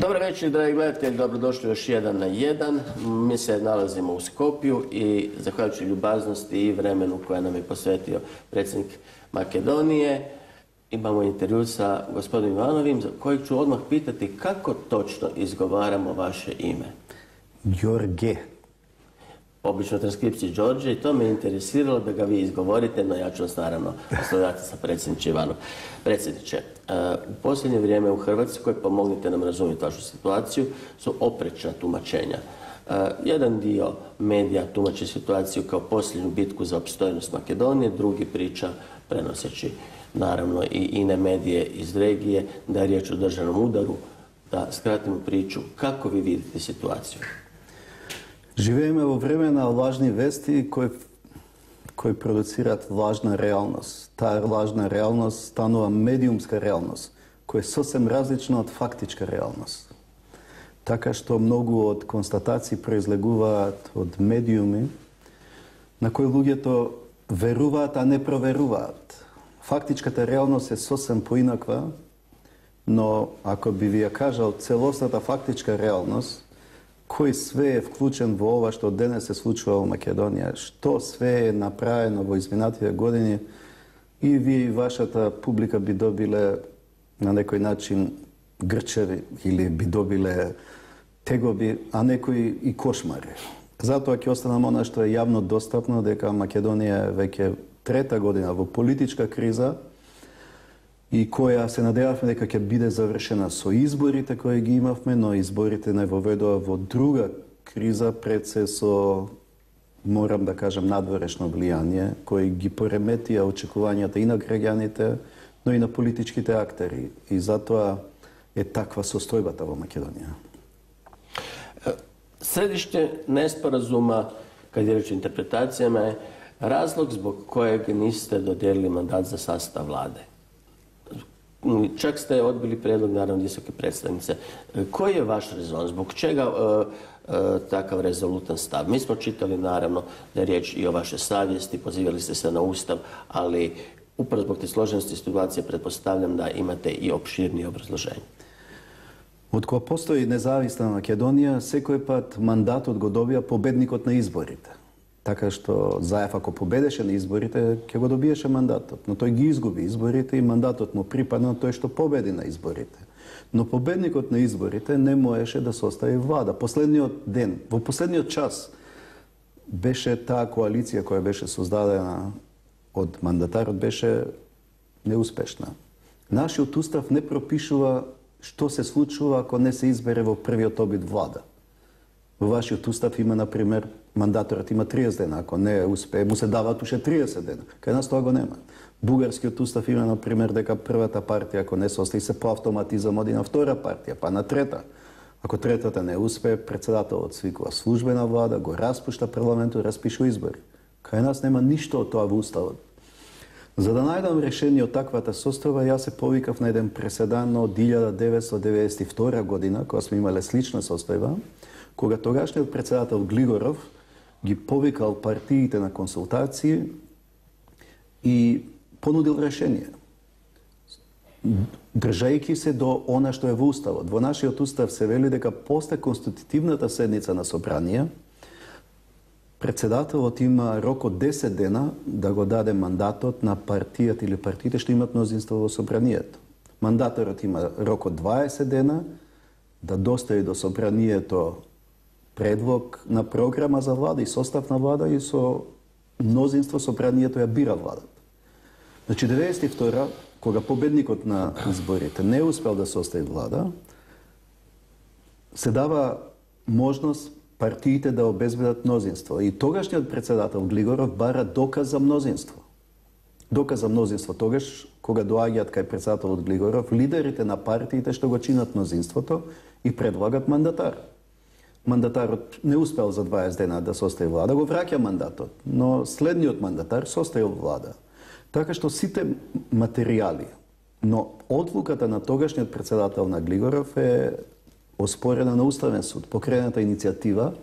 Dobar večer, dragi gledatelji, dobrodošli još 1 na 1. Mi se nalazimo u Skopju i zahvaljujući ljubaznosti i vremenu koje nam je posvetio predsjednik Makedonije, imamo intervju sa gospodinom Ivanovim, za kojeg ću odmah pitati kako točno izgovaramo vaše ime. Đorđe. Obično transkripciji Đorđe, i to me interesiralo da ga vi izgovorite, no ja ću vas naravno oslovljati sa predsjedniče Ivanov. Predsjedniče, u posljednje vrijeme u Hrvatskoj, pomognite nam razumjeti vašu situaciju, su oprečna tumačenja. Jedan dio medija tumači situaciju kao posljednju bitku za opstojnost Makedonije, drugi priča, prenoseći naravno i ine medije iz regije, da je riječ o državnom udaru. Da skratimo priču, kako vi vidite situaciju? Живееме во времена лажни вести кои продуцираат лажна реалност. Таа лажна реалност станува медиумска реалност, која е сосем различна од фактичка реалност. Така што многу од констатации произлегуваат од медиуми на кои луѓето веруваат, а не проверуваат. Фактичката реалност е сосем поинаква, но ако би ви ја кажал целосната фактичка реалност, кој све е вклучен во ова што денес се случува во Македонија, што све е направено во изминатите години, и вие и вашата публика би добиле на некој начин грчеви или би добиле тегоби, а некои и кошмари. Затоа ќе останам она што е јавно достапно, дека Македонија е веќе трета година во политичка криза, и која се надевавме дека ќе биде завршена со изборите кои ги имавме, но изборите не воведоа во друга криза, пред се со, морам да кажам, надворешно влијание, кои ги пореметија очекувањата и на граѓаните, но и на политичките актери. И затоа е таква состојбата во Македонија. Središte nesporazuma, kad je reč o interpretacijama, je razlog zbog kojeg niste dodijelili mandat za sastav vlade. Čak ste odbili prijedlog, naravno, visoke predstavnice. Koji je vaš rezon? Zbog čega takav rezolutan stav? Mi smo čitali, naravno, da je riječ i o vašoj savjesti, pozivali ste se na Ustav, ali upravo zbog te složenosti situacije pretpostavljam da imate i opširnije obrazloženje. Откога постои независна Македонија, секој пат мандатот го добија победникот на изборите. Така што Заев, ако победеше на изборите, ќе го добиеше мандатот. Но тој ги изгуби изборите и мандатот му припадна тој што победи на изборите. Но победникот на изборите не можеше да состави влада. Последниот ден, во последниот час, беше таа коалиција која беше создадена од мандатарот, беше неуспешна. Нашиот устав не пропишува што се случува ако не се избере во првиот обид влада. Во вашиот устав има, например, мандаторот има 30 дена, ако не успее, му се даваат уште 30 дена. Кај нас тоа го нема. Бугарскиот устав има, например, дека првата партија, ако не се остави, се по автоматизам оди на втора партија, па на трета. Ако третата не успее, председателот свикува службена влада, го распушта парламентот, распишува избори. Кај нас нема ништо од тоа во уставот. За да најдам решение од таквата состојба, јас се повикав на еден преседан од 1992 година, кога сме имале слична состојба, кога тогашниот председател Глигоров ги повикал партиите на консултации и понудил решение, држајќи се до она што е во уставот. Во нашиот устав се вели дека после конститутивната седница на собрание, председателот има рок од 10 дена да го даде мандатот на партијата или партиите што имат мнозинство во собранието. Мандаторот има рок од 20 дена да достави до собранието предлог на програма за влада и состав на влада, и со мнозинство собранието ја бира владата. Значи, 92-та, кога победникот на изборите не успел да состави влада, се дава можност партиите да обезбедат мнозинство. И тогашниот председател Глигоров бара доказ за мнозинство. Доказ за мнозинство тогаш, кога доаѓаат кај председателот Глигоров, лидерите на партиите што го чинат мнозинството и предлагат мандатар. Мандатарот не успел за 20 дена да состави влада, го враќа мандатот, но следниот мандатар составил влада. Така што сите материјали, но одлуката на тогашниот председател на Глигоров е оспорена на Уставен суд, покрената иницијатива,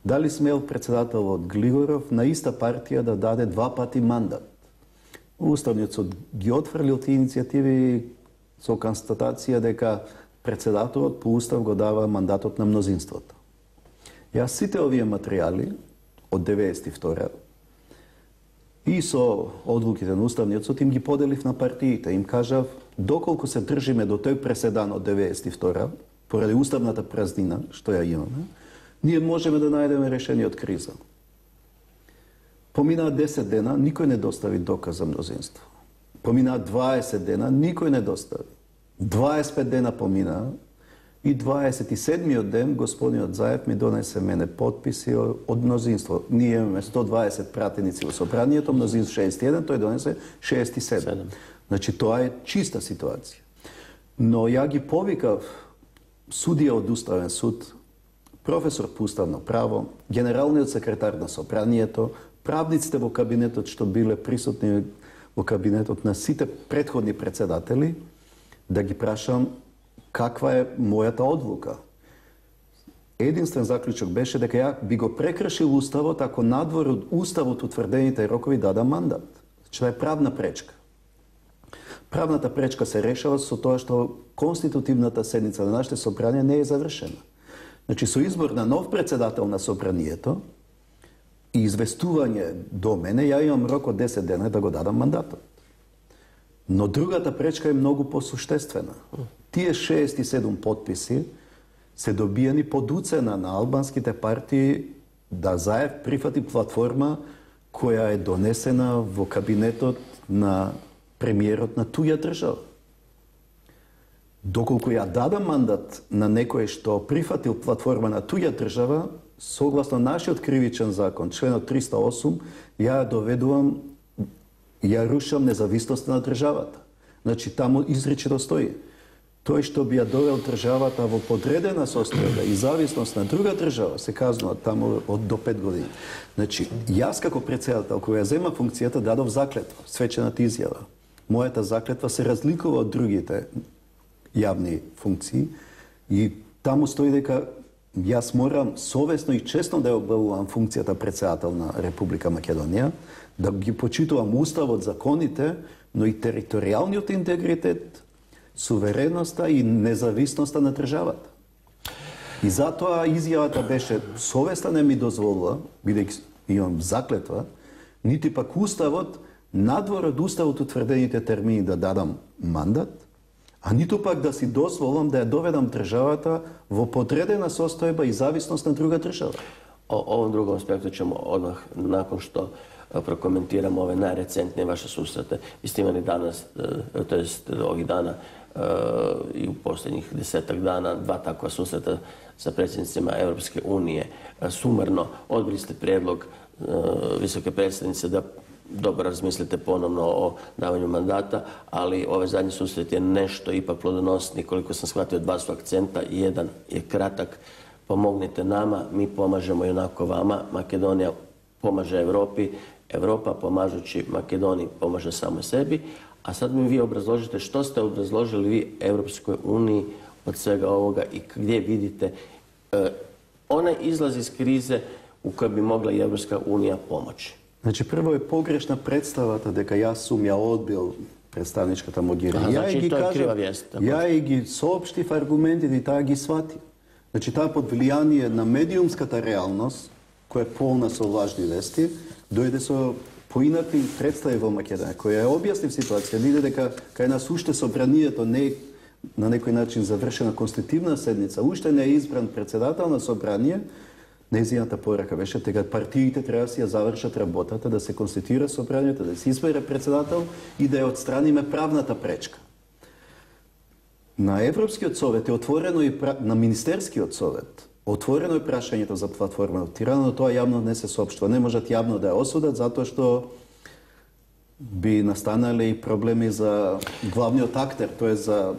дали смел председателот Глигоров на иста партија да даде 2 пати мандат. Уставниот суд ги отфрлил тие иницијативи со констатација дека председателот по устав го дава мандатот на мнозинството. Јас сите овие материјали од 92 и со одлуките на Уставниот суд им ги поделив на партиите. Им кажав, доколку се држиме до тој преседан од 92 поради уставната празнина, што ја имаме, ние можеме да најдеме решение од криза. Поминаа 10 дена, никој не достави доказ за мнозинство. Поминаа 20 дена, никој не достави. 25 дена поминаа и 27-миот ден господинот Заев ми донесе мене подписи од мнозинство. Ние имаме 120 пратеници во собранието, мнозинство 61, тој донесе 67. Значи тоа е чиста ситуација. Но ја ги повикав судија од Уставен суд, професор по уставно право, генералниот секретар на собранието, правниците во кабинетот што биле присутни во кабинетот на сите претходни председатели, да ги прашам каква е мојата одлука. Единствен заклучок беше дека ја би го прекршил уставот ако надвор од уставот утврдените рокови дадам мандат. Што е правна пречка. Правната пречка се решава со тоа што конститутивната седница на нашите собрание не е завршена. Значи, со избор на нов председател на собранието и известување до мене, ја имам рок од 10 дена да го дадам мандатот. Но другата пречка е многу посуштествена. Тие 67 подписи се добиени под уцена на албанските партии да Заев прифати платформа која е донесена во кабинетот на премиерот на туја држава. Доколку ја дадам мандат на некој што прифатил платформа на туја држава, согласно нашиот кривичен закон, членот 308, ја доведувам, ја рушам независноста на државата. Значи, таму изречено стои. Тој што би ја довел државата во подредена состојба и зависност на друга држава, се казнува таму од до 5 години. Значи, јас како председател, кога ја зема функцијата, дадов заклетва, свечената изјава. Мојата заклетва се разликува од другите јавни функции и таму стои дека јас морам совесно и честно да ја обавувам функцијата председател на Република Македонија, да ги почитувам уставот, законите, но и територијалниот интегритет, сувереноста и независноста на државата. И затоа изјавата беше совеста не ми дозволува, бидејќи имам заклетва, нити пак уставот, надвор од уставот утврдените термини да дадам мандат, а ниту пак да си дозволам да ја доведам државата во подредена состојба и зависност на друга држава. O ovom drugom aspektu ćemo odmah, nakon što prokomentiramo ove najrecentnije vaše susrete. Vi ste imali danas, to jest ovih dana i u posljednjih 10-ak dana, 2 takva susreta sa predsjednicima Europske unije. Sumarno odbili ste prijedlog visoke predsjednice da dobro razmislite ponovno o davanju mandata, ali ovaj zadnji susret je nešto ipak plodonosni, koliko sam shvatio, 2 su akcenta, jedan je kratak. Pomognite nama, mi pomažemo i onako vama. Makedonija pomaže Europi, Europa pomažući Makedoniji pomaže samo sebi. A sad mi vi obrazložite što ste obrazložili vi Europskoj uniji od svega ovoga i gdje vidite onaj izlaz iz krize u kojoj bi mogla i Europska unija pomoći. Значи, прво е погрешна представата дека јас сум ја одбил представничката Могерини. Значи, тоа е крива вест. Ја и ги соопштив аргументите и таа ги свати. Значи, таа под влијание на медиумската реалност, која е полна со лажни вести, дојде со поинакви представи во Македонија, која ја објаснив ситуација, виде дека кај нас уште собранието не е на некој начин завршена конститутивна седница, уште не е избран председател на собрание. Нејзината порака беше дека партиите треба да си ја завршат работата, да се конституира собранието, да се избере председател и да ја отстраниме правната пречка. На Европскиот совет е отворено и на Министерскиот совет отворено е прашањето за платформа од Тирана, но тоа јавно не се соопштува. Не можат јавно да ја осудат затоа што би настанале и проблеми за главниот актер, тоа е за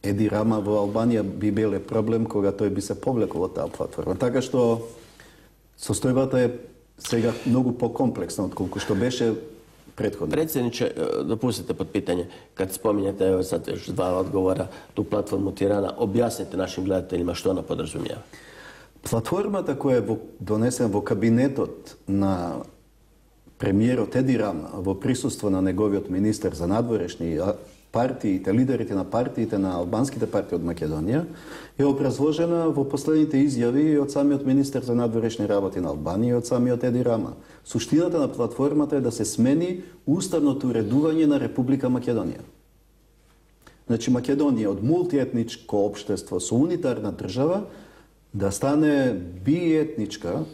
Еди Рама во Албанија би биле проблем кога тој би се повлекол од таа платформа. Така што состојбата е сега многу покомплексна отколку што беше prethodno. Predsjedniče, dopustite pod pitanje, kad spominjete, evo sad još 2 odgovora, tu platformu Tirana, objasnite našim gledateljima što ona podrazumijeva. Платформата која е донесена во кабинетот на премиерот Еди Рама во присуство на неговиот министер за надворешни партиите, лидерите на партиите на албанските партии од Македонија е образложена во последните изјави од самиот министер за надворешни работи на Албанија и од самиот Еди Рама. Суштината на платформата е да се смени уставното уредување на Република Македонија. Значи Македонија од мултиетничко општество со унитарна држава да стане биетничка,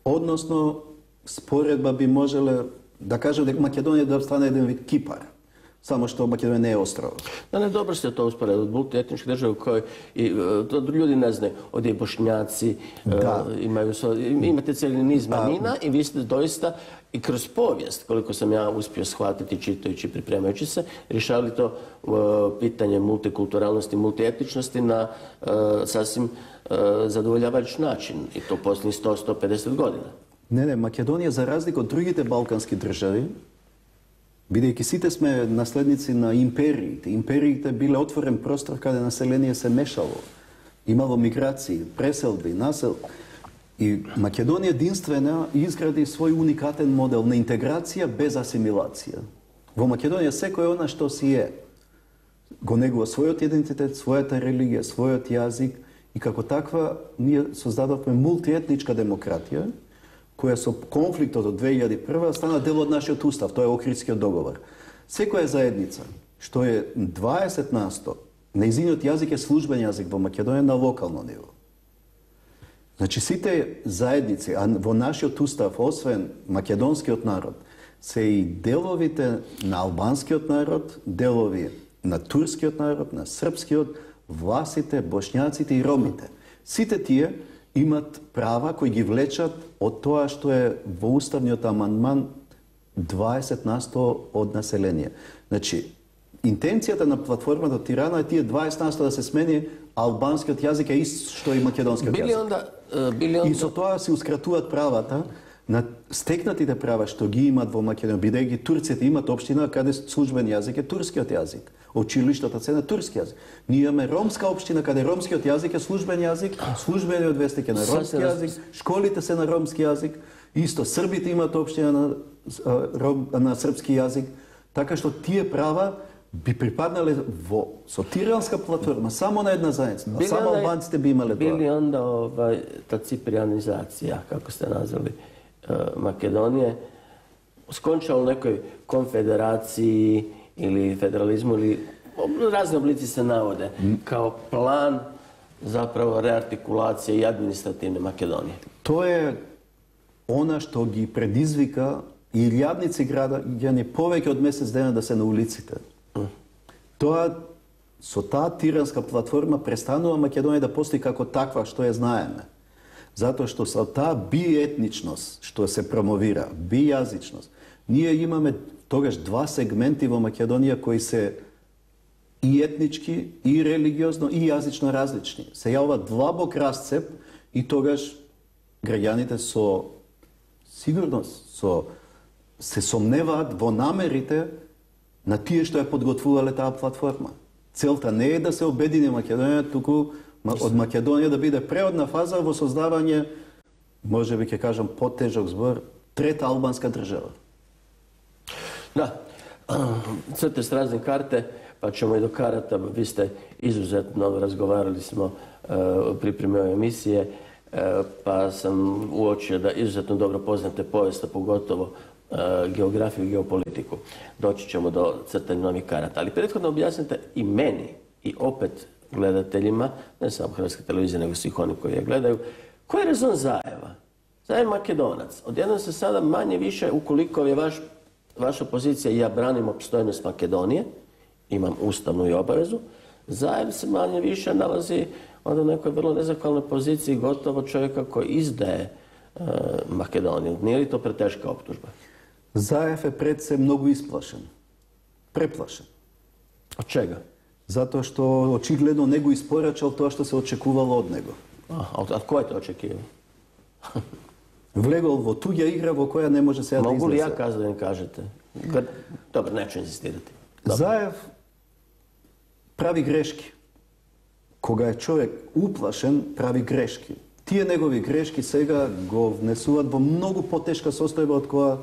односно споредба би можеле да кажем дека Македонија да стане еден вид Кипар. Само што Македонија не е остров. Да, не dobro ste to usporedili. Od multietničke države u kojoj to ljudi ne znaju, ovdje i Bošnjaci imate cijeli niz manjina i vi ste doista i kroz povijest, koliko sam ja uspio shvatiti čitajući, pripremajući se, rješavali to pitanje multikulturalnosti, multietničnosti na sasvim zadovoljavajući način i to posljednjih 100-150 godina. Не, Македонија за разлика од другите балкански држави, бидејќи сите сме наследници на империите. Империите биле отворен простор каде население се мешало. Имало миграции, преселби, И Македонија единствена изгради свој уникатен модел на интеграција без асимилација. Во Македонија секој она што си е, го негува својот идентитет, својата религија, својот јазик и како таква ние создадовме мултиетничка демократија, која со конфликтот од 2001 стана дел од нашиот устав, тоа е Охридскиот договор. Секоја заедница, што е 20%, нејзиниот јазик е службен јазик во Македонија на локално ниво. Значи сите заедници, а во нашиот устав, освен македонскиот народ, се и деловите на албанскиот народ, делови на турскиот народ, на српскиот, власите, бошњаците и ромите. Сите тие имат права кои ги влечат од тоа што е во уставниот амандман 20% од население. Значи, интенцијата на платформата од Тирана е тие 20% да се смени албанскиот јазик е ист што и македонскиот јазик. И со тоа се ускратуваат правата на стекнатите права што ги имат во Македонија, бидејќи турците имат општина каде службен јазик е турскиот јазик. Училиштата се на турски јазик. Ние имаме ромска општина каде ромскиот јазик е службен јазик, службениот вестник е на ромски јазик, школите се на ромски јазик, исто србите имаат општина на српски јазик, така што тие права би припаднале со тиранска платформа само на една заедница, а само албанците би имале тоа. Били онда та циприанизација, како сте назвали, Македонije, skončalo u nekoj konfederaciji ili federalizmu ili razni oblici se navode kao plan zapravo reartikulacije i administrativne Makedonije. To je ona što gi predizvika i ljadnici građani повеќе од месец дена да се на улиците. Тоа со таа тиранска платформа престанува Македонија да постои како таква што ја знаеме. Затоа што со таа биетничност што се промовира, бијазичност, ние имаме тогаш два сегменти во Македонија кои се и етнички, и религиозно, и јазично различни. Се јавува длабок расцеп и тогаш граѓаните со сигурност се сомневаат во намерите на тие што ја подготвувале таа платформа. Целта не е да се обедини Македонија, туку од Македонија да биде преодна фаза во создавање, може би ќе кажам потежок збор, трета албанска држава. Da, crte s razne karte, pa ćemo i do karata. Vi ste izuzetno, razgovarali smo o pripremi ove emisije, pa sam uočio da izuzetno dobro poznate povijest, a pogotovo geografiju i geopolitiku. Doći ćemo do crtanja novih karata. Ali prethodno objasnite i meni i opet gledateljima, ne samo Hrvatske televizije, nego svih onih koji je gledaju, koji je rezon Zajeva? Zajev Makedonac. Odjednom se sada manje više, ukoliko je vaša pozicija, ja branim opstojnost Makedonije, imam ustavnu i obavezu, Zajev se manje više nalazi onda u nekoj vrlo nezahvalnoj poziciji gotovo čovjeka koji izdaje Makedoniju. Nije li to preteška optužba? Zajev je pred se mnogo isplašen. Preplašen. Od čega? Zato što očigledno ne go isporačal to što se očekuvalo od nego. A ko je to očekivao? Vlegol vo tuđa igra vo koja ne može se da iznese. Mogu li ja kazati da im kažete? Dobro, neću insistirati. Zajev pravi greški. Koga je čovjek uplašen, pravi greški. Тие негови грешки сега го внесуваат во многу потешка состојба од која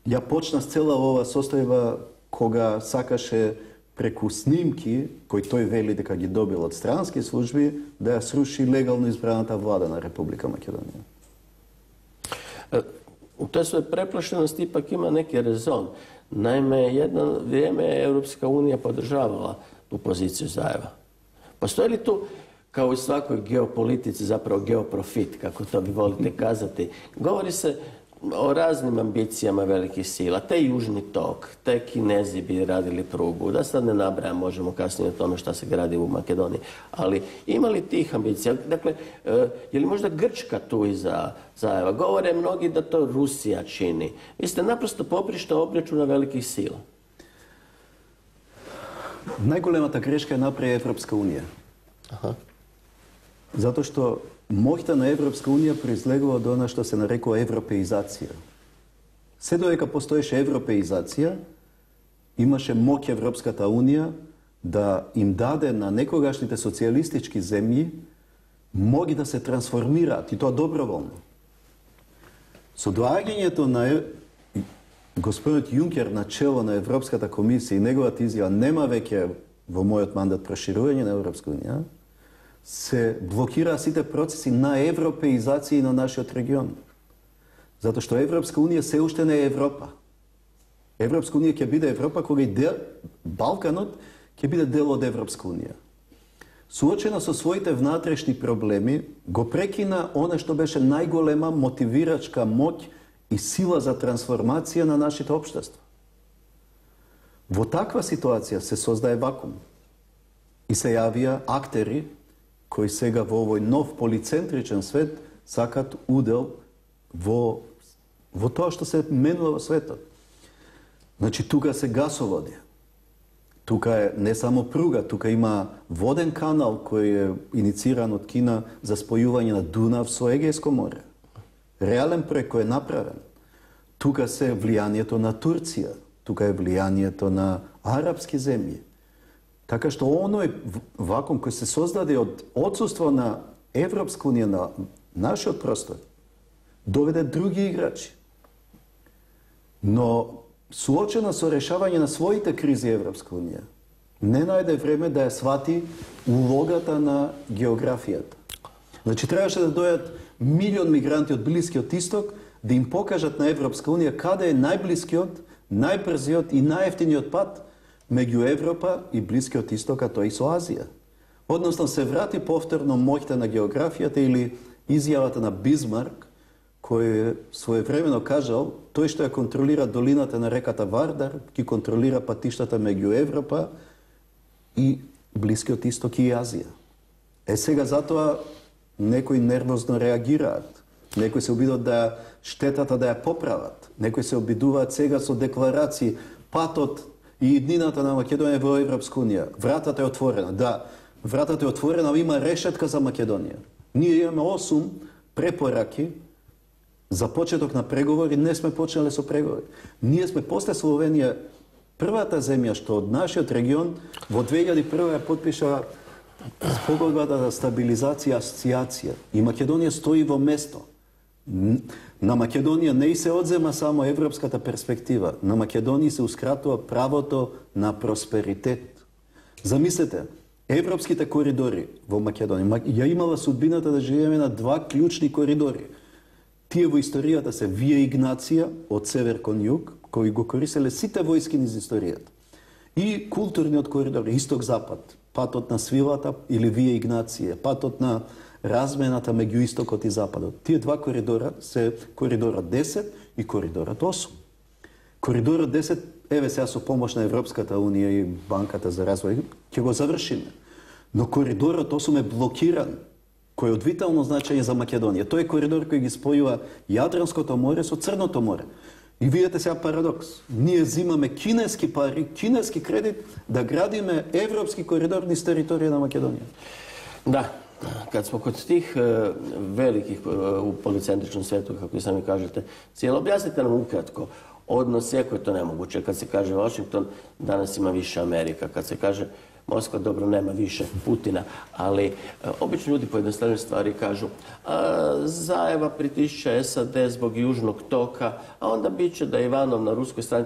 ја почна цела ова состојба koga sakaše preku snimki, koji toj veli дека ги добил од странски служби, да ја сруши легално избраната влада на Република Македонија. U toj svojoj preplašenosti ipak ima neki rezon. Naime, jedno vrijeme je Europska unija podržavala tu poziciju Zaeva. Postoji li tu, kao u svakoj geopolitici, zapravo geoprofit, kako to vi volite kazati? Govori se o raznim ambicijama velikih sila, te Južni tok, te Kinezi bi radili prugu, da sad ne nabrajam, možemo kasnije o tome šta se gradi u Makedoniji, ali ima li tih ambicija? Dakle, je li možda Grčka tu iza Zaeva? Govore mnogi da to Rusija čini. Vi ste naprosto poprište obračuna velikih sila. Najголемата грешка ја направи Европска унија. Затоа што моќта на Европска унија произлегува од она што се нарекува европеизација. Се додека постоеше европеизација, имаше моќ Европската унија да им даде на некогашните социјалистички земји моги да се трансформираат, и тоа доброволно. Со доаѓањето на господинот Јункер на чело на Европската комисија и неговата изјава нема веќе во мојот мандат проширување на Европска унија, се блокираа сите процеси на европеизација на нашиот регион. Затоа што Европска унија се уште не е Европа. Европска унија ќе биде Европа кога и Балканот ќе биде дел од Европска унија. Суочена со своите внатрешни проблеми, го прекина она што беше најголема мотивирачка моќ и сила за трансформација на нашите општества. Во таква ситуација се создае вакуум и се јавија актери кои сега во овој нов полицентричен свет сакат удел во тоа што се менува во светот. Значи, тука се гасоводи. Тука е не само пруга, тука има воден канал кој е иницииран од Кина за спојување на Дунав со Егејско море. Реален проект кој е направен. Тука се влијанието на Турција, тука е влијанието на арапски земји. Така што оној вакуум кој се создаде од отсуство на Европска унија на нашиот простор, доведе други играчи. Но суочена со решавање на своите кризи Европска унија, не најде време да ја свати улогата на географијата. Значи, требаше да дојат милион мигранти од Блискиот исток да им покажат на Европска унија каде е најблискиот, најбрзиот и најефтиниот пат меѓу Европа и Блискиот исток, а тоа и со Азија. Односно се врати повторно моќта на географијата или изјавата на Бисмарк, кој своевремено кажал, тој што ја контролира долината на реката Вардар, ќе контролира патиштата меѓу Европа и Блискиот исток и Азија. Сега затоа некои нервозно реагираат. Некои се обидуваат да штетата да ја поправат. Некои се обидуваат сега со декларации патот и иднината на Македонија во Европска унија. Вратата е отворена. Да, вратата е отворена, а има решетка за Македонија. Ние имаме 8 препораки за почеток на преговори, не сме почнале со преговори. Ние сме после Словенија првата земја што од нашиот регион во 2001 ја потпиша спогодбата за стабилизација и асоциација. И Македонија стои во место. На Македонија не и се одзема само европската перспектива. На Македонија се ускратува правото на просперитет. Замислете, европските коридори во Македонија ја имала судбината да живееме на 2 клучни коридори. Тие во историјата се Вија Игнација од север кон југ, кои го користеле сите војски низ историјата. И културниот коридор исток-запад, патот на свилата или Вија Игнација, патот на размената меѓу истокот и западот. Тие 2 коридора се коридорот 10 и коридорот 8. Коридорот 10, еве сега со помош на Европската унија и Банката за развој, ќе го завршиме. Но коридорот 8 е блокиран, кој е од витално значење за Македонија. Тој е коридор кој ги спојува Јадранското море со Црното море. И видете сега парадокс. Ние зимаме кинески пари, кинески кредит да градиме европски коридор низ територија на Македонија. Da, kad smo kod tih velikih u policentričnom svijetu, kako i sami kažete, cijelo, objasnite nam ukratko odnos, iako je to nemoguće. Kad se kaže Washington, danas ima više Amerika. Kad se kaže Moskva, dobro, nema više Putina, ali obično ljudi pojednostavljene stvari kažu Zaeva pritišće SAD zbog južnog toka, a onda bit će da je Ivanov na ruskoj strani.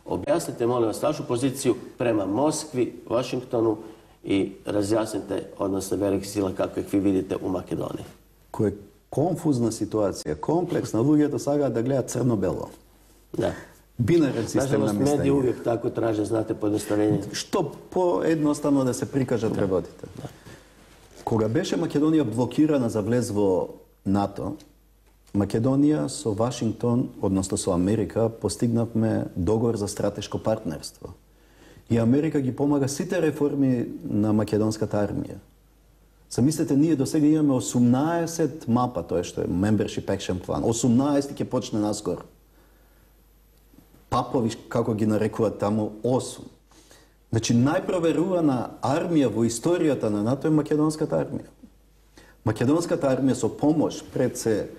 Objasnite, molim vas, vašu poziciju prema Moskvi, Washingtonu i razjasnite odnose velikih sila kako ih vi vidite u Makedoniji. Koja je konfuzna situacija, kompleksna, ljudje do sada da gleda crno-belo. Da. Binaren sistem Nažalost, namještenja. mediji uvijek tako traže, znate, pojednostavljenje. Što jednostavno da se prikaže prevodite. Koga beše Makedonija blokirana za vlezvo NATO, Makedonija so Washington, odnosno so Amerika, postignavme dogovor za strateško partnerstvo. I Amerika gi pomaga site reformi na makedonskата armija. Zamislite, nije do сега imamo 18 mapa, to je što je Membership Action Plan. 18 ke počne naskoro. Papovi, kako gi narekuvат tamo, 8. Znači, najproveruvana armija v istorijata na NATO je makedonskата armija. Makedonskата armija so pomoć pred se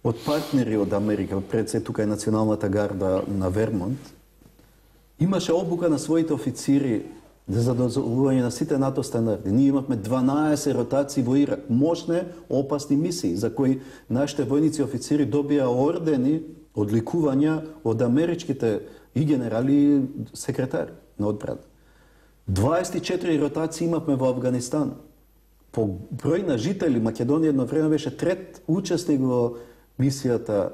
od partneri od Amerika, pred se tukaj nacionalната garda na Vermont, imаше obuka na svojите oficiri za zadovoljanje na site NATO standardi. Ние имахме 12 ротации во Ирак, мощни, опасни мисии, за кои нашите војници и офицери добија ордени, одликувања од америчките и генерали и секретари на одбрана. 24 ротации имавме во Афганистан. По број на жители, Македонија едно време беше трет учесник во мисијата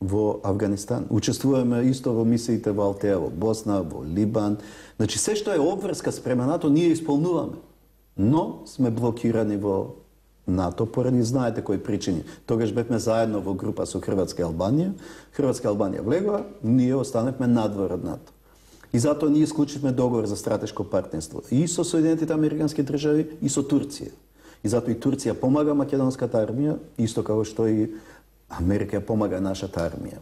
во Афганистан. Учествуваме исто во мисиите во Алтеа, во Босна, во Либан. Значи, се што е обврска спрема НАТО, ние исполнуваме. Но сме блокирани во НАТО, поради знаете кои причини. Тогаш бевме заедно во група со Хрватска и Албанија. Хрватска и Албанија влегува, ние останавме надвор од НАТО. И затоа ние исклучивме договор за стратешко партнерство и со Соединетите Американски држави, и со Турција. И затоа и Турција помага македонската армија, исто како што и Америка помага нашата армија.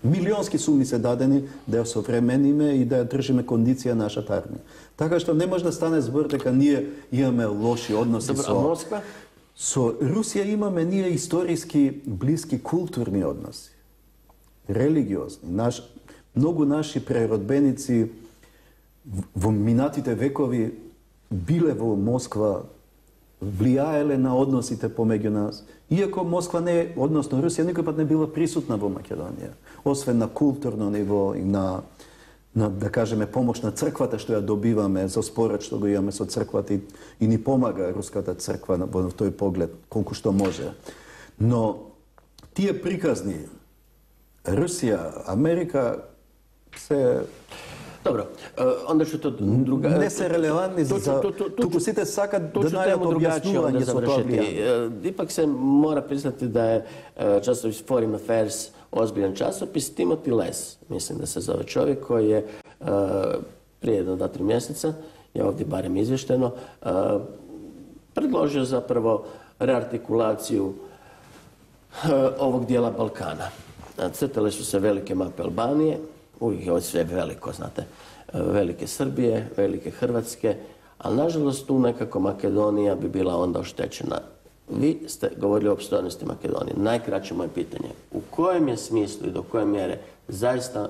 Милионски суми се дадени да ја современиме и да ја држиме кондиција нашата армија. Така што не може да стане збор дека ние имаме лоши односи со Русија, имаме ние историски блиски културни односи, религиозни. Многу наши преродбеници во минатите векови биле во Москва, влијаеле на односите помеѓу нас. Иако Москва не, односно Русија, никој пат не била присутна во Македонија. Освен на културно ниво и на да кажеме, помош на црквата што ја добиваме, за според што го имаме со црквата и ни помага руската црква во тој поглед, колку што може. Но тие приказни Русија, Америка се... Dobro, onda ću to druga... Не се релевантни за... Туку сите сакат да најдат објаснување со тоа влијание. Ipak se mora priznati da je časopis Foreign Affairs ozbiljan časopis. Timothy Les, mislim da se zove čovjek koji je prije 1-3 mjeseca, je ovdje barem izvješteno, predložio zapravo reartikulaciju ovog dijela Balkana. Crtale su se velike mape Albanije, uvijek je ovo sve veliko, znate, velike Srbije, velike Hrvatske, ali nažalost tu nekako Makedonija bi bila onda oštećena. Vi ste govorili o opstojnosti Makedonije. Najkraće moje pitanje, u kojem je smislu i do koje mjere zaista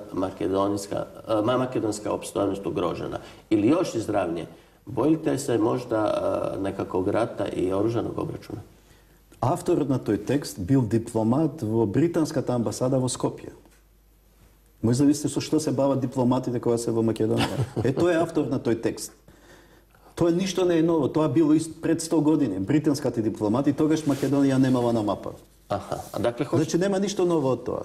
makedonska opstojnost ugrožena? Ili još izravnije, bojite se možda nekakvog rata i oružanog obračuna? Авторот на тој текст бил дипломат во британската амбасада во Скопје. Може да видите со што се бават дипломатите кога се во Македонија. Тој е автор на тој текст. Тоа ништо не е ново, тоа било пред 100 години. Британските дипломати, тогаш Македонија немала на мапа. Значи нема ништо ново од тоа.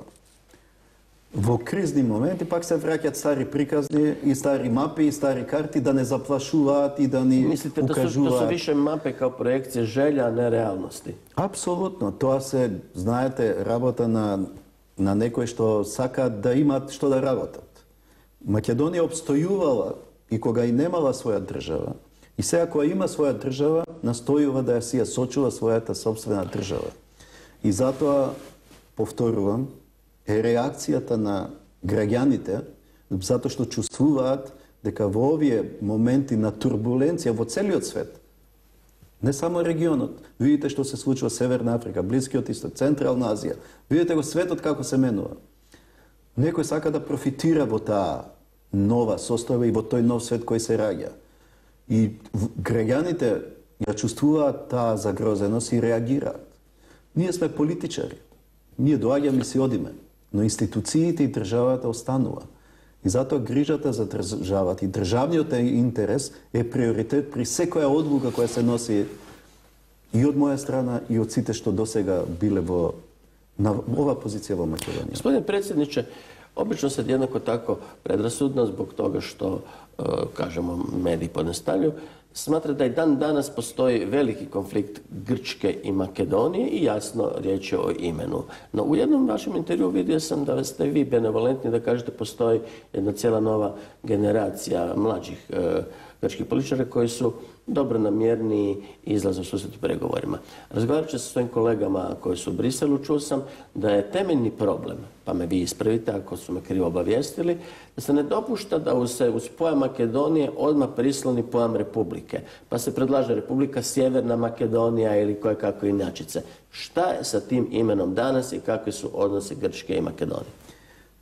Во кризни моменти пак се враќаат стари приказни и стари мапи и стари карти да не заплашуваат и да ни укажуваат. Мислите да се више мапе као проекција желја, а не реалности? Апсолутно. Тоа се, знаете, работа на некои што сакаат да имаат што да работат. Македонија обстојувала и кога и немала своја држава. И сега кога има своја држава, настојува да ја сочува својата собствена држава. И затоа, повторувам, е реакцијата на граѓаните, затоа што чувствуваат дека во овие моменти на турбуленција во целиот свет, не само регионот, видите што се случува Северна Африка, Блискиот Исток, Централна Азија, видите го светот како се менува. Некој сака да профитира во таа нова состојба и во тој нов свет кој се раѓа. И граѓаните ја чувствуваат таа загрозеност и реагираат. Ние сме политичари. Ние доаѓаме и си одиме. Но институциите и државата останува. И затоа грижата за државата и државниот интерес е приоритет при секоја одлука која се носи и од моја страна и од сите што досега биле на ова позиција во Македонија. Gospodine predsjedniče, obično se jednako tako predrasudno zbog toga što, kažemo, mediji podnestavljaju, smatra da i dan danas postoji veliki konflikt Grčke i Makedonije i jasno riječ je o imenu. No u jednom vašem intervju vidio sam da ste vi benevolentni da kažete postoji jedna cijela nova generacija mlađih grčkih političara koji su dobronamjerni i izlaze u susret u pregovorima. Razgovarajući sa svojim kolegama koji su u Briselu, čuo sam da je temeljni problem, pa me vi ispravite ako su me krivo obavijestili, da se ne dopušta da se uz pojam Makedonije odmah prisloni pojam Republike. Pa se predlaže Republika Sjeverna Makedonija ili koje kako inačice. Šta je sa tim imenom danas i kakvi su odnosi Grčke i Makedonije?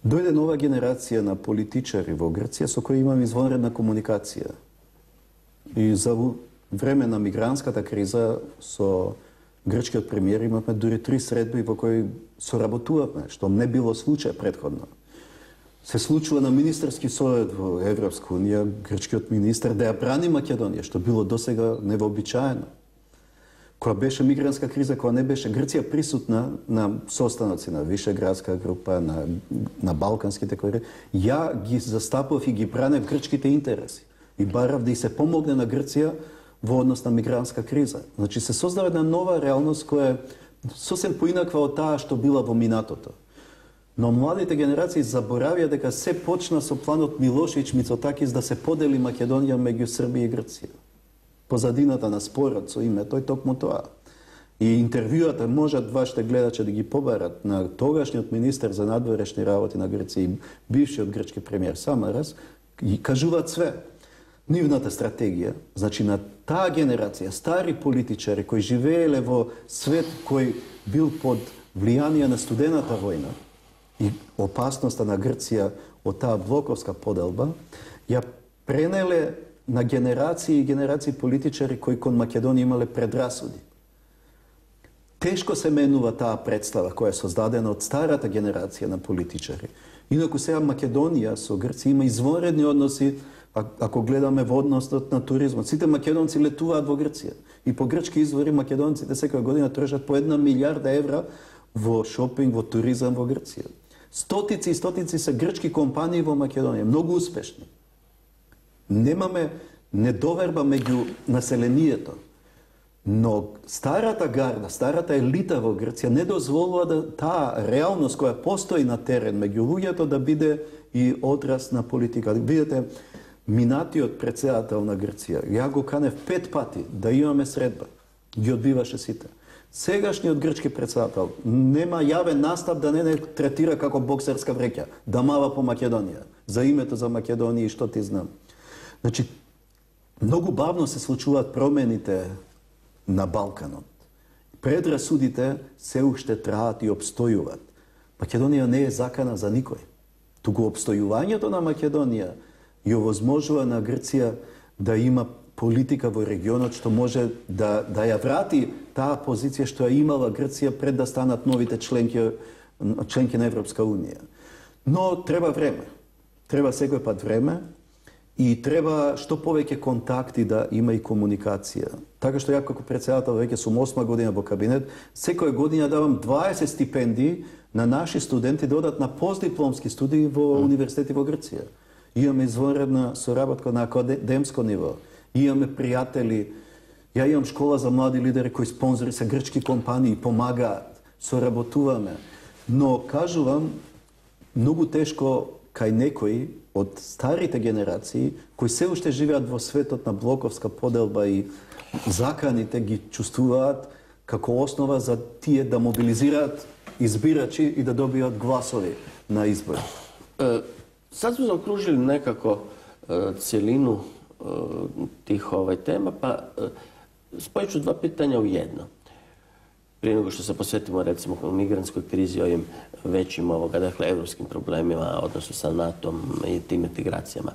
Дојде нова генерација на политичари во Грција со кои имам извонредна комуникација. И за време на мигрантската криза со грчкиот премиер имавме дури 3 средби во кои соработувавме, што не било случај претходно. Се случува на министерски совет во Европска унија, грчкиот министер да ја брани Македонија, што било досега невообичаено. Кога беше мигрантска криза, кога не беше Грција присутна на состаноци на Вишеградска група, на балканските кои, ја ги застапував и ги бранев грчките интереси. И барав да и се помогне на Грција во однос на мигрантска криза. Значи се создава една нова реалност која е сосем поинаква од таа што била во минатото. Но младите генерации заборавија дека се почна со планот Милошевиќ Мицотакис да се подели Македонија меѓу Србија и Грција. Позадината на спорот со името е токму тоа. И интервјуата можат вашите гледачи да ги побарат на тогашниот министер за надворешни работи на Грција и бившиот грчки премиер Самарас и кажуваат све. Нивната стратегија, значи на таа генерација, стари политичари кои живееле во свет кој бил под влијание на студената војна и опасноста на Грција од таа блоковска поделба, ја пренеле на генерации и генерации политичари кои кон Македонија имале предрасуди. Тешко се менува таа представа која е создадена од старата генерација на политичари. Инаку сега Македонија со Грција има извонредни односи. Ако гледаме во односот на туризмот, сите македонци летуваат во Грција. И по грчки извори македонците секоја година трошат по 1 милиарда евра во шопинг, во туризам во Грција. Стотици и стотици се грчки компании во Македонија, многу успешни. Немаме недоверба меѓу населението. Но старата гарда, старата елита во Грција не дозволува да таа реалност која постои на терен меѓу луѓето да биде и одраз на политика. Видете, минатиот председател на Грција, ја го канев 5 пати да имаме средба, ги одбиваше сите. Сегашниот грчки председател нема јавен настап да не третира како боксерска вреќа, да мава по Македонија, за името за Македонија и што ти знам. Значи, многу бавно се случуваат промените на Балканот. Предрасудите се уште траат и обстојуваат. Македонија не е закана за никој. Туку обстојувањето на Македонија и овозможува на Грција да има политика во регионот што може да ја врати таа позиција што ја имала Грција пред да станат новите членки на Европска унија. Но треба време. Треба секој пат време и треба што повеќе контакти да има и комуникација. Така што ја како председател веќе сум 8 година во кабинет, секоја година давам 20 стипендии на наши студенти да одат на постдипломски студии во универзитети во Грција. Имаме извонредна соработка на академско ниво. Имаме пријатели. Ја имам школа за млади лидери кои спонзори се грчки компании, помагаат, соработуваме. Но кажувам, многу тешко кај некои од старите генерации кои се уште живеат во светот на блоковска поделба и заканите ги чувствуваат како основа за тие да мобилизираат избирачи и да добијат гласови на избори. Sad smo zaokružili nekako cijelinu tih tema, pa spojit ću 2 pitanja u jedno. Prije nego što se posvetimo recimo migrantskoj krizi, ovim većim dakle, evropskim problemima, odnosno sa NATO-om i tim integracijama.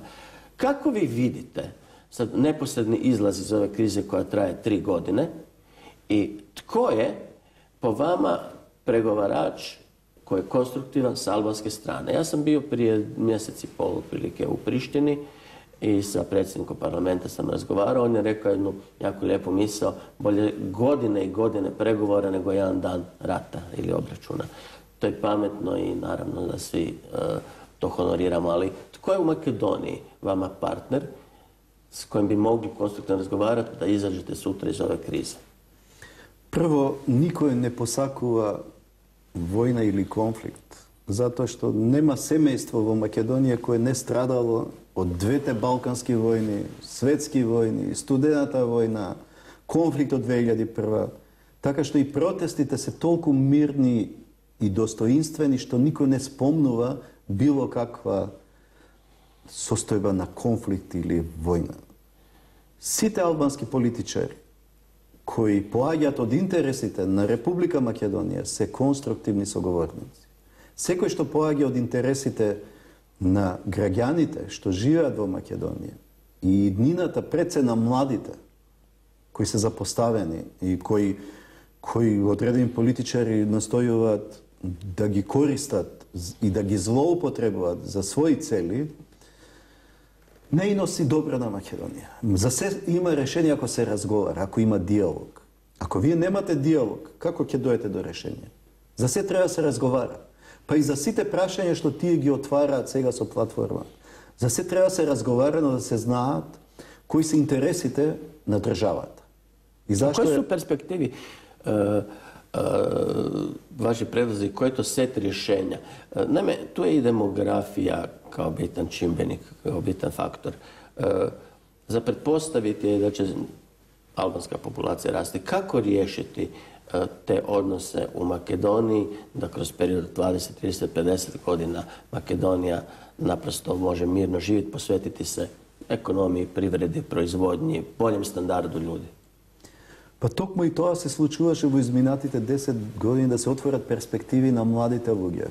Kako vi vidite sad neposredni izlaz iz ove krize koja traje 3 godine i tko je po vama pregovarač koji je konstruktivan s albanske strane. Ja sam bio prije mjesec i pol otprilike u Prištini i sa predsjednikom parlamenta sam razgovarao. On je rekao jednu jako lijepu misao, bolje godine i godine pregovora nego jedan dan rata ili obračuna. To je pametno i naravno da svi to honoriramo, ali tko je u Makedoniji vama partner s kojim bi mogli konstruktivno razgovarati da izađete sutra iz ove krize? Prvo, niko ne posakuva vojna ili konflikt, zato što nema semejstvo u Makedoniji koje ne stradalo od dvete balkanske vojne, svetske vojne, studenata vojna, konflikt od 2001. Tako što i protestite se toliko mirni i dostojinstveni što niko ne spomnuva bilo kakva sostojba na konflikt ili vojna. Site albanski političari koji poagjat od interesite na Republika Makedonija se konstruktivni sogovornici. Sekoj što poagja od interesite na građanite što živat u Makedoniji i dninata prece na mladite koji se zapostaveni i koji odredeni političari nastojuvat da gi koristat i da gi zloupotrebuvat za svoji celi, ne nosi dobro na Makedonija. Za sve ima rješenje ako se razgovara, ako ima dijalog. Ako vi nemate dijalog, kako će dojete do rješenja? Za sve treba se razgovara. Pa i za site prašanje što ti gi otvara cega so platforma. Za sve treba se razgovarano da se zna koji se interesite nadržavate. I zašto koji su perspektivi vaši predlozi, koji je to set rješenja? Naime, tu je i demografija kao bitan čimbenik, kao bitan faktor. Za pretpostaviti je da će albanska populacija rasti. Kako riješiti te odnose u Makedoniji, da kroz period 20, 30, 50 godina Makedonija naprosto može mirno živjeti, posvetiti se ekonomiji, privredi, proizvodnji, boljem standardu ljudi? Pa tokmo i to se случуваше во изминатите 10 години да се отворят перспективи на младите луѓе.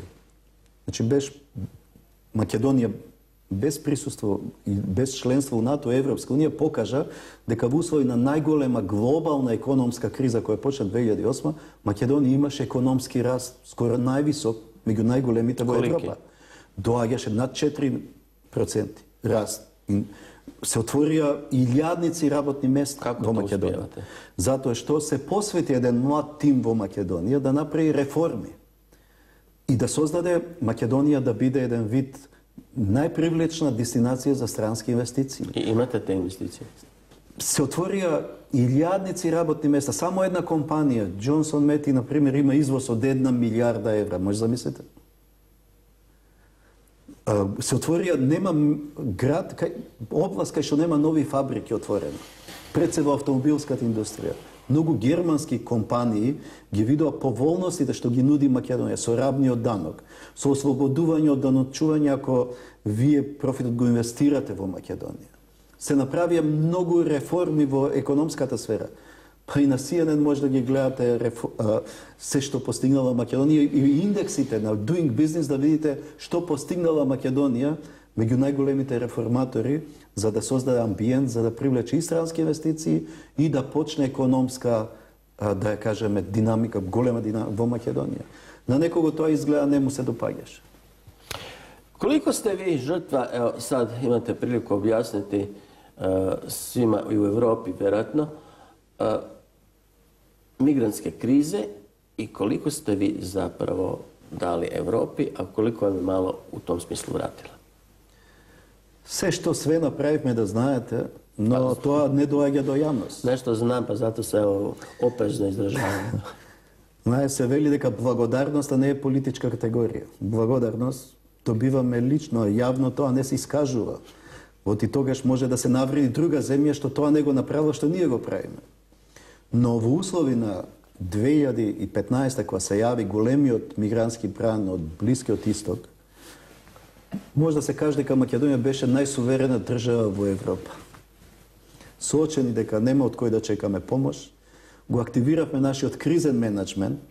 Значи, Македонија без присуство и без членство у НАТО и Европска унија покажа дека во услови на најголема глобална економска криза која почна 2008, Македонија имаше економски раст скоро највисок меѓу најголемите во Европа. Доаѓаше над 4% раст. Се отворија илјадници работни места во Македонија. Затоа што се посвети еден млад тим во Македонија да направи реформи и да создаде Македонија да биде еден вид најпривлечна дестинација за странски инвестиции. И имате те инвестиции? Се отворија илјадници работни места. Само една компанија, Джонсон Мети, например, има извоз од 1 милиарда евра. Може замислите? Се отворија, нема град, област кај што нема нови фабрики отворени. Пред се во автомобилската индустрија. Многу германски компании ги видоа поволностите што ги нуди Македонија со рабниот данок, со ослободување од даночување ако вие профитот го инвестирате во Македонија. Се направија многу реформи во економската сфера. Па и на CNN може да ги гледате се што постигнала Македонија и индексите на Doing Business да видите што постигнала Македонија меѓу најголемите реформатори за да создаде амбиент, за да привлече и странски инвестиции и да почне економска, да ја кажеме, динамика, голема динамика во Македонија. На некого тоа изгледа не му се допаѓаше. Koliko ste vi žrtva, evo sad imate priliku objasniti svima i u Europi vjerojatno, migrantske krize i koliko ste vi zapravo dali Europi, a koliko vam je malo u tom smislu vratila? Се што све направивме да знаете, но тоа не доаѓа до јавност. Нешто знам, па затоа се опрезно изражавам. Знае се вели дека благодарноста не е политичка категорија. Благодарност добиваме лично, јавно тоа не се искажува. Оти тогаш може да се навреди друга земја што тоа не го направила, што ние го правиме. Но во услови на 2015 кога се јави големиот мигрантски пран од Блискиот Исток, може да се каже дека Македонија беше најсуверена држава во Европа. Соочени дека нема од кој да чекаме помош, го активиравме нашиот кризен менеджмент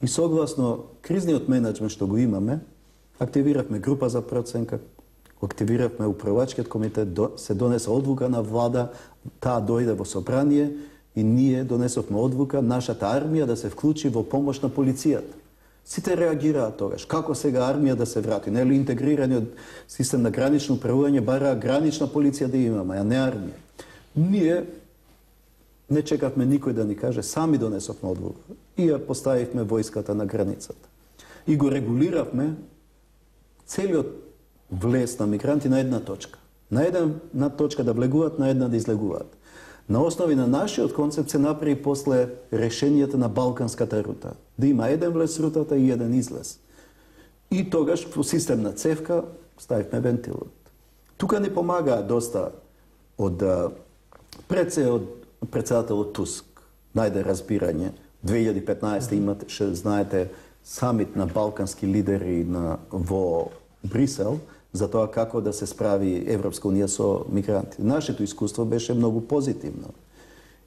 и согласно кризниот менеджмент што го имаме, активиравме група за проценка, активиравме управачкиот комитет, се донесе одлука на влада, таа дојде во собрание и ние донесовме одлука нашата армија да се вклучи во помош на полицијата. Сите реагираат тогаш. Како сега армија да се врати? Нели интегрираниот систем на гранично управување бара гранична полиција да имаме, а не армија. Ние не чекавме никој да ни каже, сами донесовме одлука и ја поставивме војската на границата. И го регулиравме целиот влез на мигранти на една точка. На една точка да влегуваат, на една да излегуваат. На основи на нашиот концепт се направи после решенијата на Балканската рута. Да има еден влез рутата и еден излез. И тогаш во систем на цевка ставивме вентилот. Тука ни помагаа доста од председателот Туск. Најде разбирање. 2015 имате, знаете, самит на балкански лидери во Брисел за тоа како да се справи Европска унија со мигранти. Нашето искуство беше многу позитивно.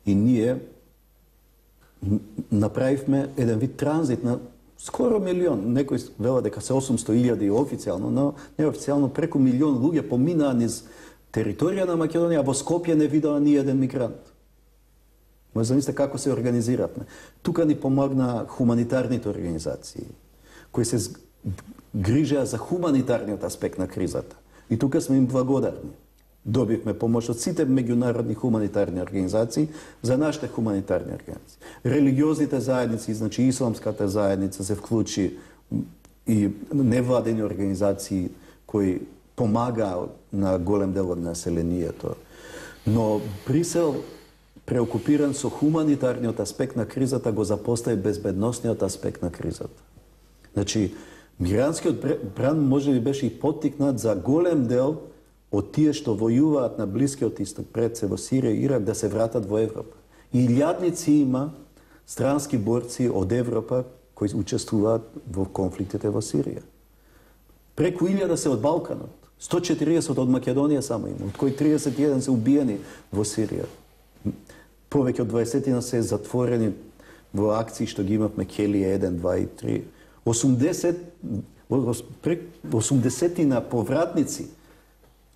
И ние направивме еден вид транзит на скоро милион. Некој вела дека се 800.000 официјално, но неофицијално преку милион луѓе поминаа низ територија на Македонија, а во Скопје не видела ни еден мигрант. Може замислите како се организиравме. Тука ни помогна хуманитарните организации, кои се грижеа за хуманитарниот аспект на кризата. И тука сме им благодарни. Добивме помош од сите меѓународни хуманитарни организации за нашите хуманитарни организации. Религиозните заедници, значи исламската заедница се вклучи и невладени организации кои помагаа на голем дел од населението. Но Брисел, преокупиран со хуманитарниот аспект на кризата, го запостави безбедносниот аспект на кризата. Значи, мигрантскиот бран може би беше и поттикнат за голем дел од тие што војуваат на Блискиот исток, пред се во Сирија и Ирак, да се вратат во Европа. И илјадници има странски борци од Европа кои учествуваат во конфликтите во Сирија. Преку 1000 се од Балканот, 140 од Македонија само има, од кои 31 се убиени во Сирија. Повеќе од 20 се затворени во акции што ги имавме Келија 1, 2 и 3. 80 на повратници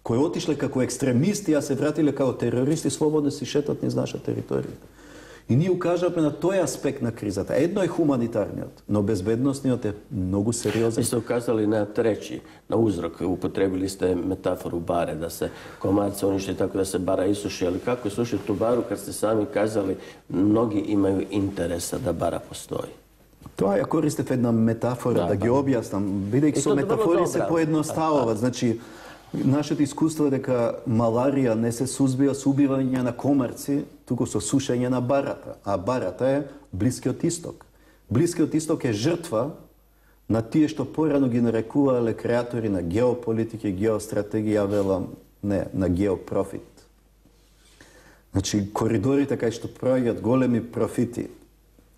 кои отишле како екстремисти, а се вратиле како терористи, слободно си шетат низ наша територија. И ние укажавме на тој аспект на кризата. Едно е хуманитарниот, но безбедносниот е многу сериозен. Ви сте указали на треći, на uzrok. Upotrebili ste metaforu bare, da se komarce uništi tako da se bara isuši. Ali kako isušiti tu baru kad ste sami kazali mnogi imaju interesa da bara postoji? Тоа ја користев една метафора да ги објаснам, бидејќи со метафори се поедноставуваат. Значи, нашето искуство е дека маларија не се сузбива со убивање на комарци, туку со сушење на барата. А барата е Блискиот исток. Блискиот исток е жртва на тие што порано ги нарекувале креатори на геополитика и геостратегија, велам не, на геопрофит. Значи, коридорите кај што проаѓаат големи профити,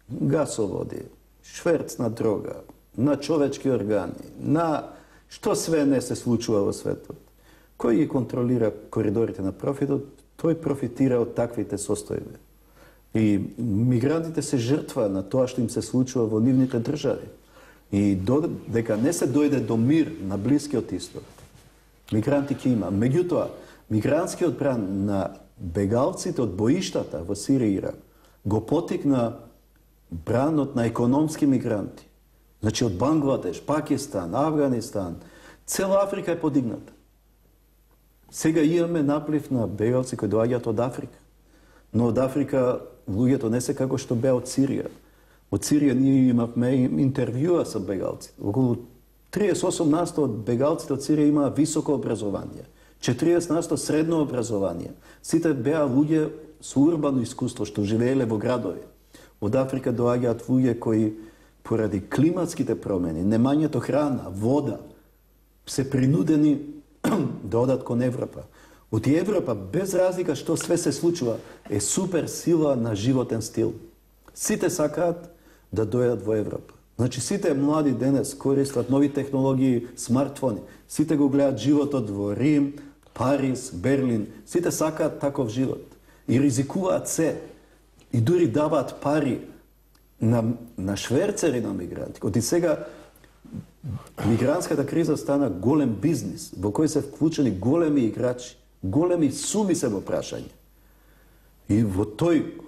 гасоводи, шверц на дрога, на човечки органи, на што све не се случува во светот. Кој ги контролира коридорите на профитот, тој профитира од таквите состојби. И мигрантите се жртва на тоа што им се случува во нивните држави. И дека не се дојде до мир на Блискиот исток, мигранти ќе има. Меѓутоа, мигрантскиот бран на бегалците од боиштата во Сирија и Ирак го потикна бранот на економски мигранти. Значи од Бангладеш, Пакистан, Афганистан, цела Африка е подигната. Сега имаме наплив на бегалци кои доаѓаат од Африка. Но од Африка луѓето не се како што беа од Сирија. Од Сирија ние имавме интервјуа со бегалци. Околу 38% од бегалците од Сирија имаа високо образование. 40% средно образование. Сите беа луѓе со урбано искуство што живееле во градови. Од Африка доаѓаат луѓе кои поради климатските промени, немањето храна, вода, се принудени да одат кон Европа. Од Европа, без разлика што све се случува, е супер сила на животен стил. Сите сакаат да дојдат во Европа. Значи, сите млади денес користат нови технологии, смартфони. Сите го гледаат животот во Рим, Париз, Берлин. Сите сакаат таков живот. И ризикуваат се. И дури даваат пари на шверцери на мигранти. Оти сега мигрантската криза стана голем бизнис, во кој се вклучени големи играчи, големи суми се во прашање. И во тој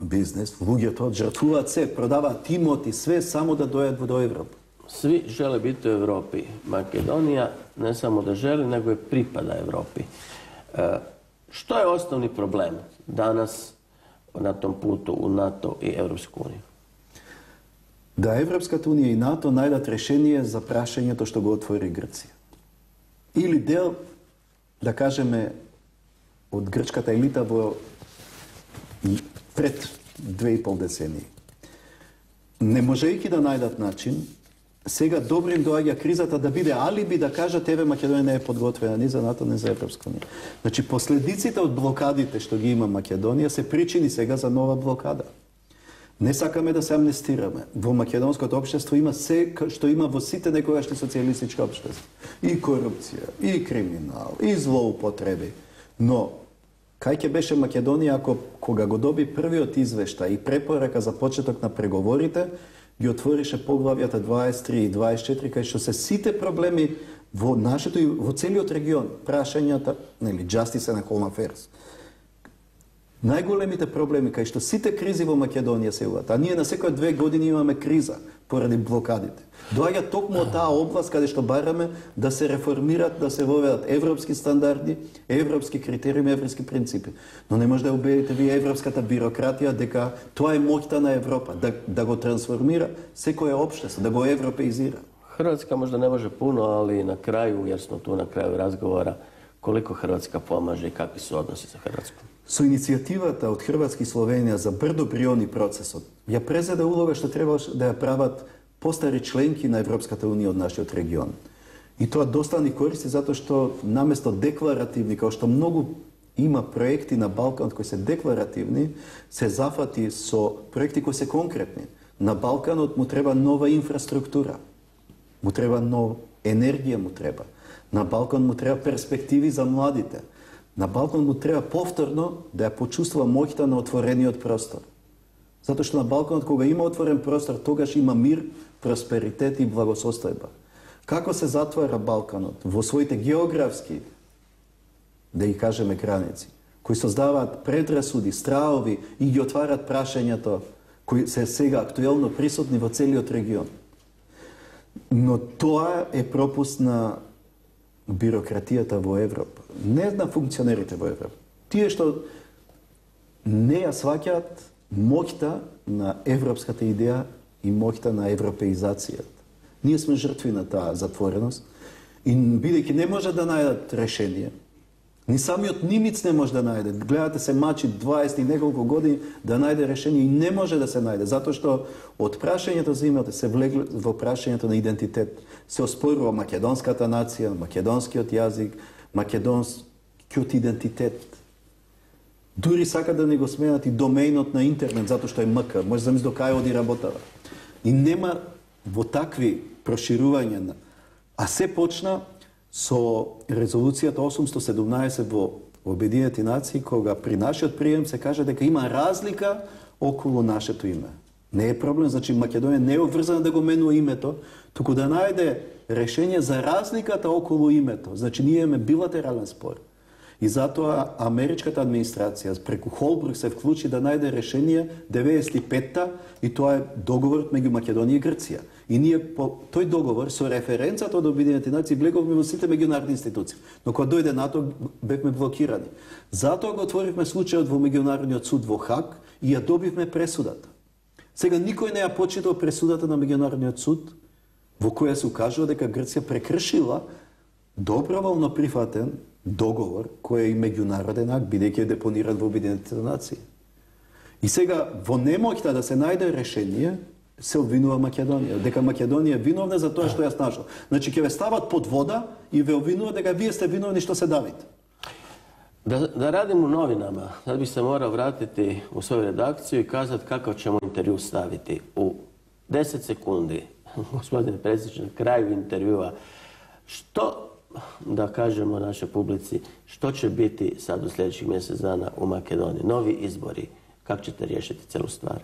бизнес луѓето жртвуваат се, продаваат имоти, све само да дојдат до Европа. svi žele biti u Europi. Makedonija ne samo da želi, nego i pripada Europi. Što je osnovni problem danas na tom putu u NATO i Europsku uniju? Da Evropska unija i NATO najdat rešenje za prašenje to što go otvori Grcija. Ili del, da kažeme, od grčkата elita pred 2,5 decenije. Не можејќи да најдат начин, сега добро им доаѓа кризата да биде алиби да кажат еве Македонија не е подготвена ни за НАТО, ни за Европска унија. Значи последиците од блокадите што ги има Македонија се причини сега за нова блокада. Не сакаме да се амнестираме. Во македонското општество има се што има во сите некогашни социјалистички општества. И корупција, и криминал, и злоупотреби. Но кај ќе беше Македонија ако кога го доби првиот извештај и препорака за почеток на преговорите, ги отворише поглавјата 23 и 24 кај што се сите проблеми во нашето и во целиот регион, прашањата, нели, Justice and Home Affairs. Најголемите проблеми кај што сите кризи во Македонија се јавуваат, а ние на секоја 2 години имаме криза поради блокадите. Доаѓа токму од таа област каде што бараме да се реформират, да се воведат европски стандарди, европски критериуми, европски принципи. Но не може да убедите вие европската бирократија дека тоа е моќта на Европа, да го трансформира секое општество, да го европеизира. Hrvatska možda ne može puno, ali na kraju, jer smo tu na kraju razgovora, koliko Hrvatska pomaže i kakvi su odnosi sa Hrvatskom? Со иницијативата од Хрватска и Словенија за брдо-бриони процесот, ја презеде улога што требаше да ја прават постари членки на Европската унија од нашиот регион. И тоа доста ни користи затоа што наместо декларативни, као што многу има проекти на Балканот кои се декларативни, се зафати со проекти кои се конкретни. На Балканот му треба нова инфраструктура, му треба нова енергија, му треба. На Балкан му треба перспективи за младите. На Балкан му треба повторно да ја почувствува моќта на отворениот простор. Затоа што на Балканот кога има отворен простор, тогаш има мир, просперитет и благосостојба. Како се затвара Балканот во своите географски, да ги кажеме, граници, кои создаваат предрасуди, страови и ги отварат прашањето кои се сега актуелно присутни во целиот регион. Но тоа е пропуст на бирократијата во Европа, не на функционерите во Европа. Тие што не ја сваќаат моќта на европската идеја и моќта на европеизацијата. Ние сме жртви на таа затвореност и бидејќи не може да најдат решение, ни самиот Нимиц не може да најде. Гледате се мачи 20 и неколку години да најде решение и не може да се најде, затоа што од прашањето за името се влегле во прашањето на идентитет. Се оспорува македонската нација, македонскиот јазик, македонскиот идентитет. Дури сака да не го сменат и домејнот на интернет, затоа што е МК. Може да мисли до кај оди работава. И нема во такви проширувања. А се почна со резолуцијата 817 во Обединети нации, кога при нашиот прием се каже дека има разлика околу нашето име. Не е проблем, значи Македонија не е обврзана да го менува името, туку да најде решение за разликата околу името. Значи ние имаме билатерален спор. И затоа америчката администрација преку Холбрук се вклучи да најде решение 95-та и тоа е договорот меѓу Македонија и Грција. И ние по тој договор со референцата од Обединените нации влеговме во сите меѓународни институции. Но кога дојде НАТО бевме блокирани. Затоа го отворивме случајот во меѓународниот суд во Хаг и ја добивме пресудата. Сега никој не ја почитал пресудата на меѓународниот суд во која се укажува дека Грција прекршила доброволно прифатен договор кој е и меѓународен акт, бидејќи е депониран во Обединетите нации. И сега во немоќта да се најде решение се обвинува Македонија, дека Македонија е виновна за тоа што ја снашла. Значи ќе ве стават под вода и ве обвинува дека вие сте виновни што се давите. Da radim u novinama, sad bih se morao vratiti u svoju redakciju i kazati kakav ćemo intervju staviti. U 10 sekundi, gospodine predsjedniče, na kraju intervjua, što, da kažemo našoj publici, što će biti sad u sljedećih mjesec dana u Makedoniji? Novi izbori, kako ćete riješiti celu stvar?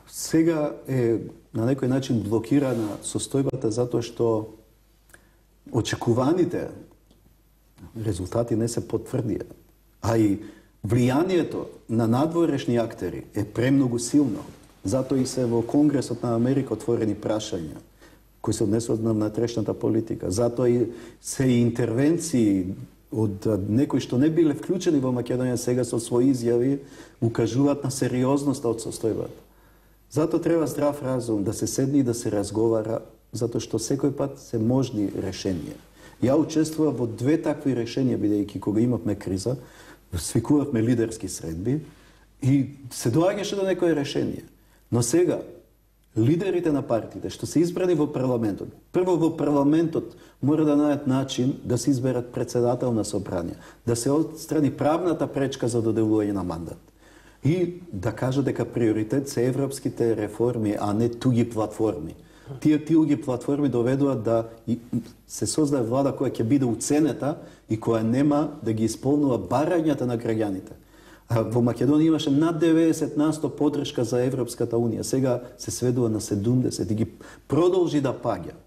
Сега е на некој начин блокирана состојбата затоа што очекуваните резултати не се потврдија. А и влијанието на надворешни актери е премногу силно. Зато и се во Конгресот на Америка отворени прашања кои се однесуваат на внатрешната политика. Зато и се и интервенции од некои што не биле вклучени во Македонија сега со своји изјави укажуваат на сериозноста од состојбата. Зато треба здрав разум да се седне и да се разговара, затоа што секој пат се можни решенија. Ја учествував во две такви решенија, бидејќи кога имавме криза, свикувавме лидерски средби и се доаѓаше до некое решение. Но сега, лидерите на партиите што се избрани во парламентот, прво во парламентот мора да најдат начин да се изберат председател на собрание, да се отстрани правната пречка за доделување на мандат. И да кажа дека приоритет се европските реформи, а не туги платформи. Тие туги платформи доведуваат да се создае влада која ќе биде уценета и која нема да ги исполнува барањата на граѓаните. Во Македонија имаше над 90% поддршка за Европската Унија. Сега се сведува на 70 и ги продолжи да паѓа.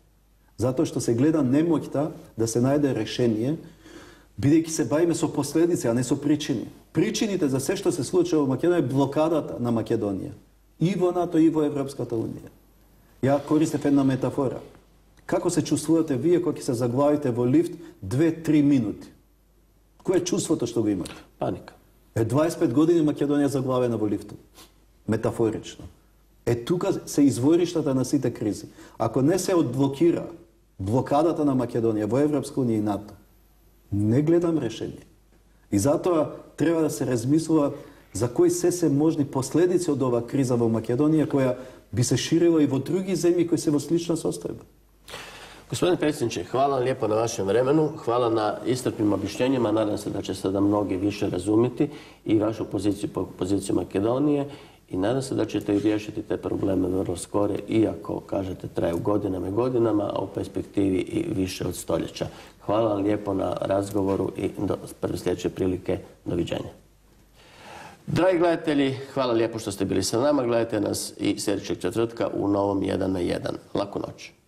Затоа што се гледа немоќта да се најде решение, бидејќи се бавиме со последици, а не со причини. Причините за се што се случува во Македонија е блокадата на Македонија. И во НАТО, и во Европската Унија. Ја користев една метафора. Како се чувствувате вие кога ќе се заглавите во лифт 2-3 минути? Кој е чувството што го имате? Паника. 25 години Македонија заглавена во лифтот. Метафорично. Тука се извориштата на сите кризи. Ако не се одблокира блокадата на Македонија во Европска Унија и НАТО, не гледам решение. И затоа треба да се размислува за кои се можни последици од оваа криза во Македонија, која би се ширила и во други земји кои се во слична состојба. Gospodine predsjedniče, hvala vam lijepo na vašem vremenu, hvala na iscrpnim objašnjenjima, nadam se da će sada mnogi više razumjeti i vašu poziciju po poziciju Makedonije i nadam se da ćete riješiti te probleme vrlo skore, iako, kažete, traju godinama i godinama, a u perspektivi i više od stoljeća. Hvala vam lijepo na razgovoru i do sljedeće prilike. Doviđenja. Dragi gledatelji, hvala lijepo što ste bili sa nama. Gledajte nas i sljedećeg četvrtka u novom 1 na 1. Laku noć.